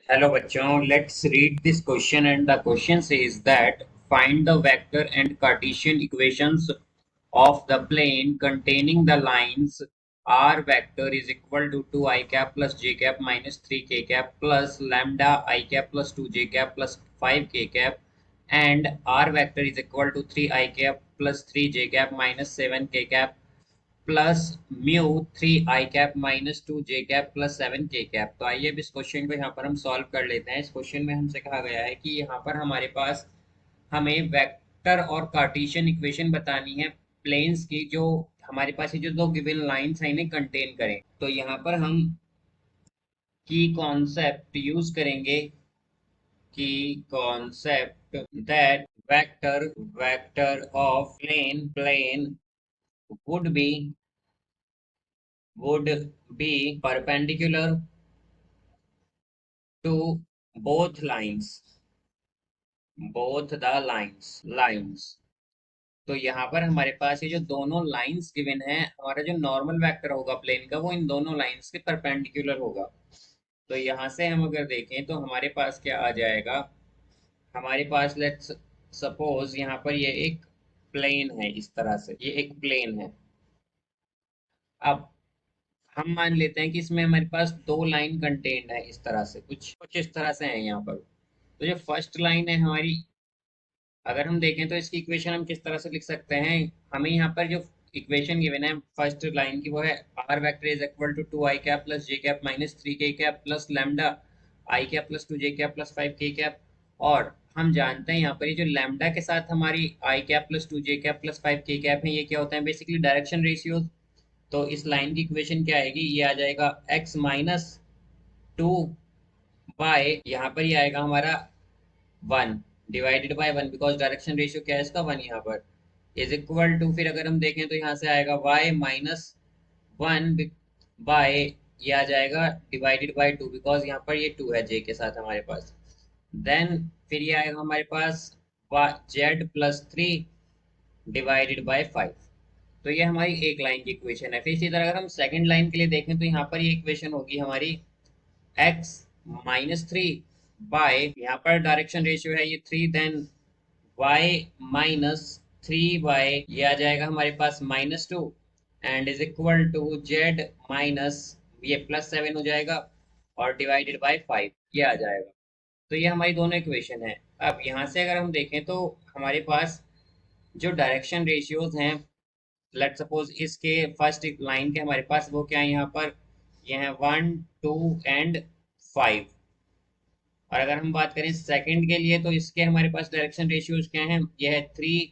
Hello bachon, let's read this question and the question says that find the vector and Cartesian equations of the plane containing the lines r vector is equal to 2 I cap plus j cap minus 3 k cap plus lambda I cap plus 2 j cap plus 5 k cap and r vector is equal to 3 I cap plus 3 j cap minus 7 k cap plus mu 3 i cap minus 2 j cap plus 7 k cap. तो आइए अब इस question को यहाँ पर हम solve कर लेते हैं। इस क्वेश्चन में हमसे कहा गया है कि यहाँ पर हमारे पास हमें वेक्टर और कार्टेशियन इक्वेशन बतानी है प्लेन्स की, जो हमारे पास ये जो दो गिवन लाइंस हैं इन्हें कंटेन करें। तो यहाँ पर हम की कॉन्सेप्ट यूज करेंगे, की concept that vector vector of plane would be would be perpendicular to both lines। तो यहाँ पर हमारे पास ये जो दोनों लाइंस गिवन है, हमारा जो नॉर्मल वेक्टर होगा प्लेन का वो इन दोनों लाइंस के परपेंडिकुलर होगा। तो यहाँ से हम अगर देखें तो हमारे पास क्या आ जाएगा, हमारे पास लेट्स सपोज यहाँ पर ये एक प्लेन है, इस तरह से ये एक प्लेन है। अब हम मान लेते हैं कि इसमें हमारे पास दो लाइन कंटेंट है, इस तरह से कुछ कुछ इस तरह से है यहाँ पर। तो जो फर्स्ट लाइन है हमारी, अगर हम देखें तो इसकी इक्वेशन हम किस तरह से लिख सकते हैं। हमें यहाँ पर जो इक्वेशन गिवन है फर्स्ट लाइन की वो है r vector is equal to 2 i cap plus j cap minus 3 k cap plus lambda i cap plus 2 j cap plus 5 k cap. और हम जानते हैं यहाँ पर ये जो लैम्डा के साथ हमारी आई cap plus 2 j cap plus 5 k cap है, ये क्या होता है बेसिकली डायरेक्शन रेशियोज। तो इस लाइन की इक्वेशन क्या आएगी, ये आ जाएगा x माइनस 2 बाय, यहाँ पर ये आएगा हमारा 1 divided by 1, because direction ratio क्या है इसका 1 यहाँ पर, इज इक्वल टू, फिर अगर हम देखें तो यहाँ से आएगा y माइनस 1 बाय, ये आ जाएगा डिवाइडेड बाय 2, बिकॉज यहाँ पर ये 2 है j के साथ हमारे पास। देन फिर ये आएगा हमारे पास z प्लस 3 डिवाइडेड बाय 5। तो ये हमारी एक लाइन की इक्वेशन है। फिर इसी तरह अगर हम सेकंड लाइन के लिए देखें तो यहाँ पर ये इक्वेशन होगी हमारी x माइनस 3 बाय, यहाँ पर डायरेक्शन रेशियो है ये 3, देन y माइनस 3 बाय, ये आ जाएगा हमारे पास -2 and is equal to z minus, ये +7 हो जाएगा और डिवाइडेड बाय 5 ये आ जाएगा। तो ये हमारी दोनों इक्वेशन है। अब यहाँ से अगर हम देखें तो हमारे पास जो डायरेक्शन रेशियोज हैं, लेट सपोज इसके फर्स्ट लाइन के हमारे पास वो क्या है यहाँ पर, ये है 1 2 एंड 5। और अगर हम बात करें सेकंड के लिए तो इसके हमारे पास डायरेक्शन रेशियोज क्या हैं, ये है 3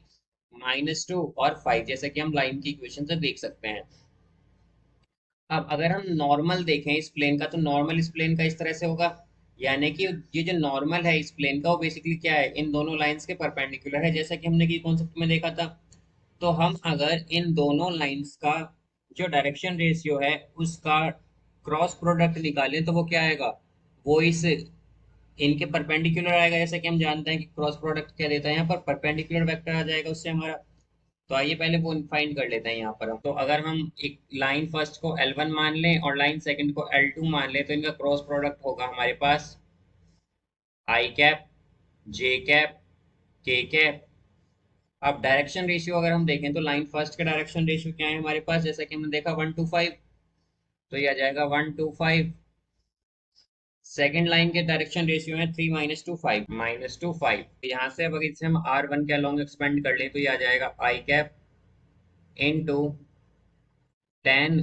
-2 और 5, जैसा कि हम लाइन की इक्वेशन से देख सकते हैं। अब अगर हम नॉर्मल देखें इस प्लेन का, तो नॉर्मल इस प्लेन का इस तरह से होगा, यानी कि ये जो नॉर्मल है इस प्लेन का वो बेसिकली क्या है, इन दोनों लाइंस के परपेंडिकुलर है, जैसा कि हमने की कॉन्सेप्ट में देखा था। तो हम अगर इन दोनों लाइंस का जो डायरेक्शन रेशियो है उसका क्रॉस प्रोडक्ट निकालें तो वो क्या आएगा, वो इस इनके परपेंडिकुलर आएगा। जैसे कि हम जानते हैं कि क्रॉस प्रोडक्ट क्या देता है, यहाँ पर परपेंडिकुलर वेक्टर आ जाएगा उससे हमारा। तो आइए पहले वो फाइंड कर लेते हैं यहाँ पर हम। तो अगर हम एक लाइन फर्स्ट को L1 मान लें और लाइन सेकंड को L2 मान लें तो इनका क्रॉस प्रोडक्ट होगा हमारे पास आई कैप जे कैप के कैप। अब डायरेक्शन रेशियो अगर हम देखें तो लाइन फर्स्ट का डायरेक्शन रेशियो क्या है हमारे पास, जैसा कि हमने देखा 1 to 5, तो ये आ जाएगा 1 to 5। सेकेंड लाइन के डायरेक्शन रेशियो है 3 - 2 5 यहाँ से अब अगर इसे हम R1 के अलॉन्ग एक्सपेंड कर ले तो ये आ जाएगा आई कैप इंटू 10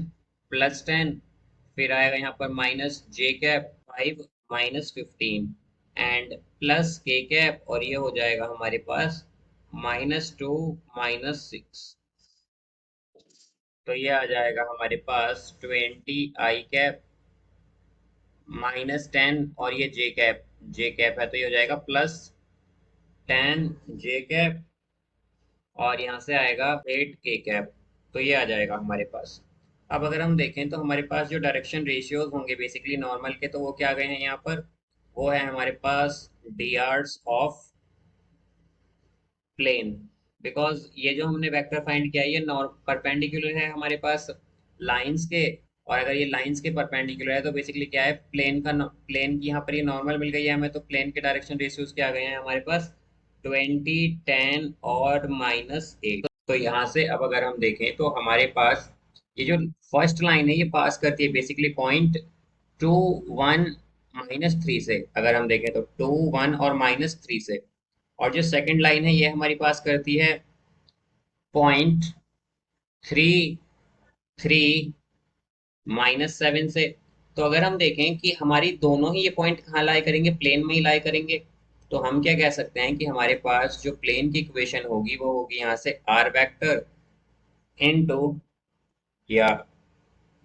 + 10, फिर आएगा यहाँ पर minus J cap 5 - 15 and plus के कैप, और ये हो जाएगा हमारे पास -2 -6। तो ये आ जाएगा हमारे पास 20 i कैप -10, और ये जे कैप है तो ये हो जाएगा +10 जे कैप, और यहाँ से आएगा 8 के कैप। तो ये आ जाएगा हमारे पास। अब अगर हम देखें तो हमारे पास जो डायरेक्शन रेशियोज होंगे बेसिकली नॉर्मल के, तो वो क्या आ गए हैं यहाँ पर, वो है हमारे पास D Rs of plane. Because ये जो हमने वेक्टर फाइंड किया है ये परपेंडिकुलर है हमारे पास लाइंस के, और अगर ये लाइंस के परपेंडिकुलर है तो बेसिकली क्या है, प्लेन की यहाँ पर ये नॉर्मल मिल गई है हमें, तो प्लेन के डायरेक्शन रेशियोज क्या आ गए हैं हमारे पास, 20, 10 और -8। तो यहाँ से अब अगर हम देखें तो हमारे पास ये जो फर्स्ट लाइन है ये पास करती है बेसिकली पॉइंट 2, 1, -3 से, अगर हम देखें तो 2, 1 और -3 से। और जो सेकंड लाइन है ये हमारी पास करती है पॉइंट 3, 3, -7 से। तो अगर हम देखें कि हमारी दोनों ही ये पॉइंट कहाँ लाई करेंगे, प्लेन में ही लाई करेंगे, तो हम क्या कह सकते हैं कि हमारे पास जो प्लेन की इक्वेशन होगी वो होगी यहाँ से आर वेक्टर इनटू, या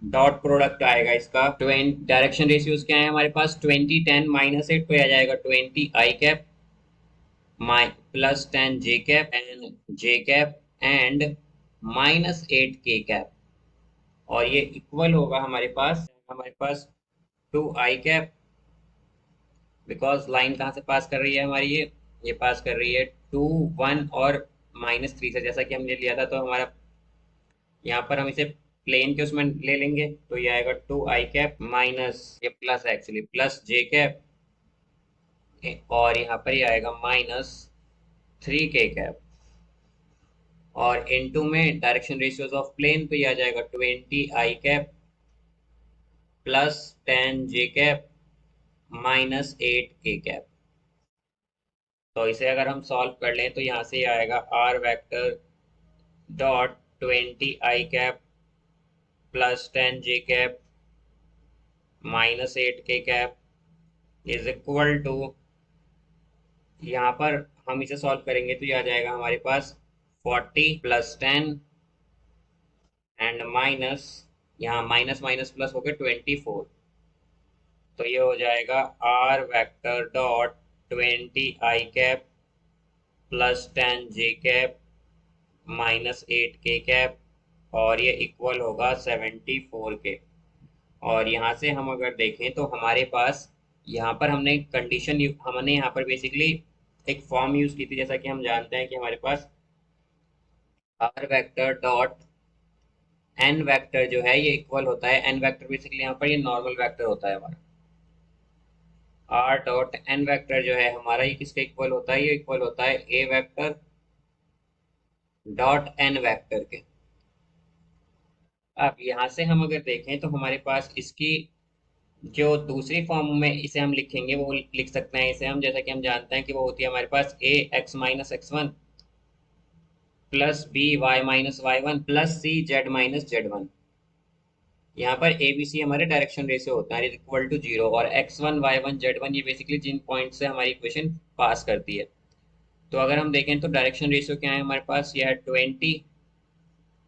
डॉट प्रोडक्ट आएगा इसका, 20 डायरेक्शन रेशियोज क्या है हमारे पास, 20, 10, -8, तो आ जाएगा 20 आई कैप माइ +10 जे cap and J cap and -8 के कैप। और ये इक्वल होगा हमारे पास 2 i कैप, बिकॉज लाइन कहाँ से पास कर रही है हमारी, ये पास कर रही है 2, 1 और -3 से, जैसा कि हमने लिया था। तो हमारा यहाँ पर हम इसे प्लेन के उसमें ले लेंगे, तो ये आएगा 2 i कैप माइनस, ये plus actually plus j cap, और यहाँ पर ये आएगा -3 के कैप। और इनटू में डायरेक्शन रेशियोज ऑफ प्लेन, तो ये आ जाएगा 20 i कैप +10 जे कैप -8 के कैप। तो इसे अगर हम सॉल्व कर लें तो यहाँ से आएगा r vector dot 20 i cap +10 J cap -8 के कैप इज इक्वल टू, यहाँ पर हम इसे सॉल्व करेंगे तो ये आ जाएगा हमारे पास 40 +10 एंड माइनस, यहाँ माइनस माइनस प्लस हो गया 24। तो ये हो जाएगा r vector dot 20 i cap +10 J cap -8 के कैप, और ये इक्वल होगा 74 के। और यहाँ से हम अगर देखें तो हमारे पास यहाँ पर हमने यहाँ पर बेसिकली एक फॉर्म यूज की थी, जैसा कि हम जानते हैं कि हमारे पास R vector dot N vector जो है ये इक्वल होता है, एन वेक्टर बेसिकली यहाँ पर ये नॉर्मल वेक्टर होता है हमारा। आर डॉट एन वेक्टर जो है हमारा ये किसके इक्वल होता है, ये इक्वल होता है ए वेक्टर डॉट एन वेक्टर के। अब यहाँ से हम अगर देखें तो हमारे पास इसकी जो दूसरी फॉर्म में इसे हम लिखेंगे वो लिख सकते हैं इसे हम, जैसा कि हम जानते हैं कि वो होती है हमारे पास ax - x1 +by - y1 +cz - z1। यहाँ पर ए बी सी हमारे डायरेक्शन रेशियो होता है इक्वल टू 0, और x1 y1 z1 ये बेसिकली जिन पॉइंट से हमारी इक्वेशन पास करती है। तो अगर हम देखें तो डायरेक्शन रेशियो क्या है हमारे पास, यह है 20,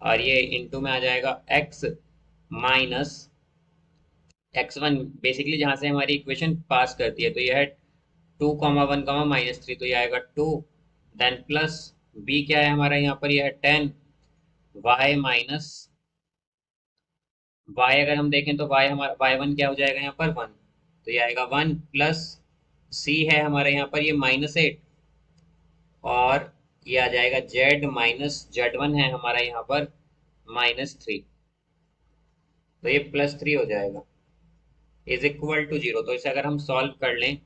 और ये इनटू में आ जाएगा x - x1 बेसिकली जहाँ से हमारी इक्वेशन पास करती है, तो यह है 2, 1, -3, तो ये आएगा 2, देन प्लस b क्या है हमारा यहाँ पर, यह है 10, y माइनस y अगर हम देखें तो y हमारा y1 क्या हो जाएगा यहाँ पर 1, तो ये आएगा 1 प्लस c है हमारे यहाँ पर ये -8, और ये आ जाएगा z - z1 है हमारा यहाँ पर -3, तो ये +3 हो जाएगा इज इक्वल टू 0। तो इसे अगर हम सॉल्व कर लें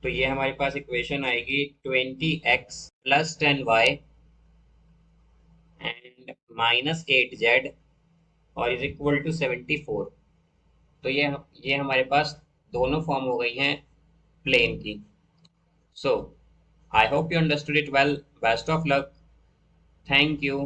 तो ये हमारे पास इक्वेशन आएगी 20x +10y एंड -8z और इज इक्वल टू 74। तो ये हमारे पास दोनों फॉर्म हो गई हैं प्लेन की। So I hope you understood it well, best of luck, thank you.